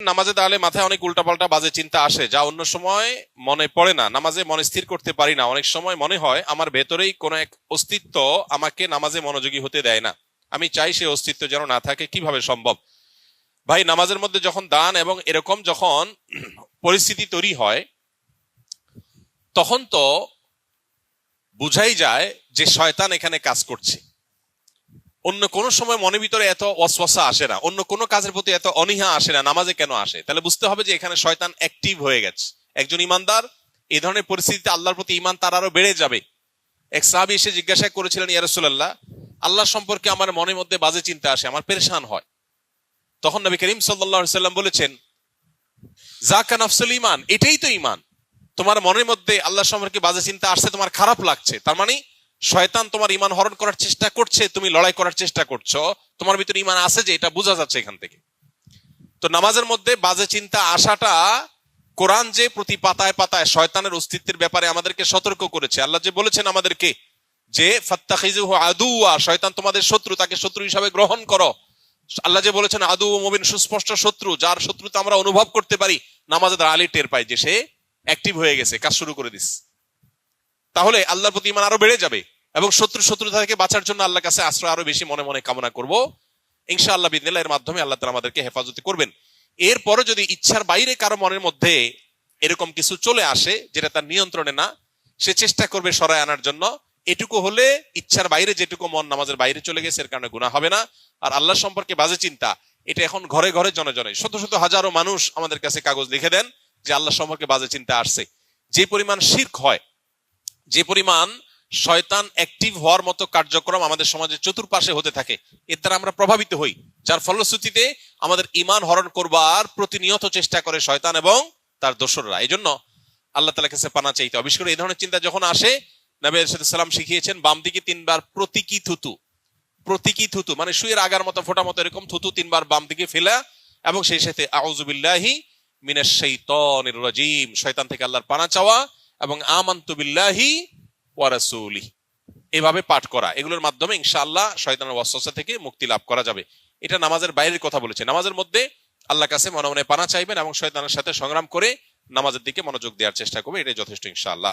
নামাজে দাঁড়ালে মাথায় অনেক উল্টাপাল্টা বাজে চিন্তা আসে, যা অন্য সময় মনে পড়ে না। নামাজে মনে স্থির করতে পারি না। অনেক সময় মনে হয় আমার ভেতরেই কোনো এক অস্তিত্ব আমাকে নামাজে মনোযোগী হতে দেয় না। আমি চাই সে অস্তিত্ব যেন না থাকে। কিভাবে সম্ভব? ভাই, নামাজের মধ্যে যখন দান এবং এরকম যখন পরিস্থিতি তৈরি হয়, তখন তো বুঝাই যায় যে শয়তান এখানে কাজ করছে। অন্য কোনো সময় মনের ভিতরে এত ওয়াসওয়াসা আসে না, অন্য কোনো কাজের প্রতি এত অনীহা আসে না, নামাজে কেন আসে? তাহলে বুঝতে হবে যে এখানে শয়তান অ্যাক্টিভ হয়ে গেছে। একজন ইমানদার এই ধরনের পরিস্থিতিতে আল্লাহর প্রতি ঈমান তার আরো বেড়ে যাবে। এক সাহাবী এসে জিজ্ঞাসা করেছিলেন, ইয়া রাসূলুল্লাহ, আল্লাহ সম্পর্কে আমার মনের মধ্যে বাজে চিন্তা আসে, আমার পেরেশান হয়। তখন নবী করিম সাল্লাল্লাহু আলাইহি সাল্লাম বলেছেন, যাকা নাফসুল ঈমান, এটাই তো ঈমান। তোমার মনের মধ্যে আল্লাহ সম্পর্কে বাজে চিন্তা আসছে, তোমার খারাপ লাগছে, তার মানে শয়তান তোমার ঈমান হরণ করার চেষ্টা করছে, তুমি লড়াই করার চেষ্টা করছো, তোমার ভিতরে ঈমান আছে যে, এটা বোঝা যাচ্ছে এখান থেকে। তো নামাজের মধ্যে বাজে চিন্তা আসাটা, কোরআন যে প্রতি পাতায় পাতায় শয়তানের অস্তিত্বের ব্যাপারে আমাদেরকে সতর্ক করেছে। আল্লাহ যে বলেছেন আমাদেরকে যে ফাত্তাখিযুহু আদুওয়া, শয়তান তোমাদের শত্রু, তাকে শত্রু হিসাবে গ্রহণ করো। আল্লাহ যে বলেছেন আদু মুবিন, সুস্পষ্ট শত্রু, যার শত্রুতা আমরা অনুভব করতে পারি, নামাজে দাঁড়ালে টের পাই যে সে অ্যাক্টিভ হয়ে গেছে, কাজ শুরু করে দিস। তাহলে আল্লাহর প্রতি ঈমান আরো বেড়ে যাবে এবং শত্রুতা থেকে বাঁচার জন্য আল্লাহর কাছে আশ্রয় আরো বেশি মনে মনে কামনা করব। ইনশাআল্লাহ বিদিনিল্লাহ, এর মাধ্যমে আল্লাহ তাআলা আমাদেরকে হেফাজত করবেন। এরপরে যদি ইচ্ছার বাইরে কারো মনের মধ্যে এরকম কিছু চলে আসে যেটা তার নিয়ন্ত্রণে না, সে চেষ্টা করবে সরায় আনার জন্য। এটুকু হলে, ইচ্ছার বাইরে যেটুকু মন নামাজের বাইরে চলে গেছে, এর কারণে গুনাহ হবে না। আর আল্লাহ সম্পর্কে বাজে চিন্তা, এটা এখন ঘরে ঘরে জনে জনে, শত শত হাজারো মানুষ আমাদের কাছে কাগজ লিখে দেন যে আল্লাহ সম্পর্কে বাজে চিন্তা আসছে। যে পরিমাণ শিরক হয়, যে পরিমাণ শয়তান অ্যাক্টিভ হওয়ার মতো কার্যক্রম আমাদের সমাজের চতুর্পাশে হতে থাকে, এর দ্বারা আমরা প্রভাবিত হই, যার ফলশ্রুতিতে আমাদের ঈমান হরণ করবার প্রতিনিয়ত চেষ্টা করে শয়তান এবং তার দোসররা। এই জন্য আল্লাহ তাআলার কাছে পানা চাইতে হবে। বিশেষ করে এই ধরনের চিন্তা যখন আসে, নবী সাল্লাল্লাহু আলাইহি ওয়াসাল্লাম শিখিয়েছেন বাম দিকে 3 বার প্রতীকী থুতু। প্রতীকী থুতু মানে সুইয়ের আগার মতো, ফোঁটা মতো এরকম থুতু 3 বার বাম দিকে ফেলা, এবং সেই সাথে আউযু বিল্লাহি মিনাশ শাইতানির রাজিম, শয়তান থেকে আল্লাহর পানা চাওয়া, এবং আমানতু বিল্লাহি ওয়া রাসূলিহি, এভাবে পাঠ করা। এগুলোর মাধ্যমে ইনশাআল্লাহ শয়তানের ওয়াসওয়াসা থেকে মুক্তি লাভ করা যাবে। এটা নামাজের বাইরের কথা বলেছে। নামাজের মধ্যে আল্লাহর কাছে মনে মনে পানা চাইবেন এবং শয়তানের সাথে সংগ্রাম করে নামাজের দিকে মনোযোগ দেওয়ার চেষ্টা করবেন। এটাই যথেষ্ট ইনশাআল্লাহ।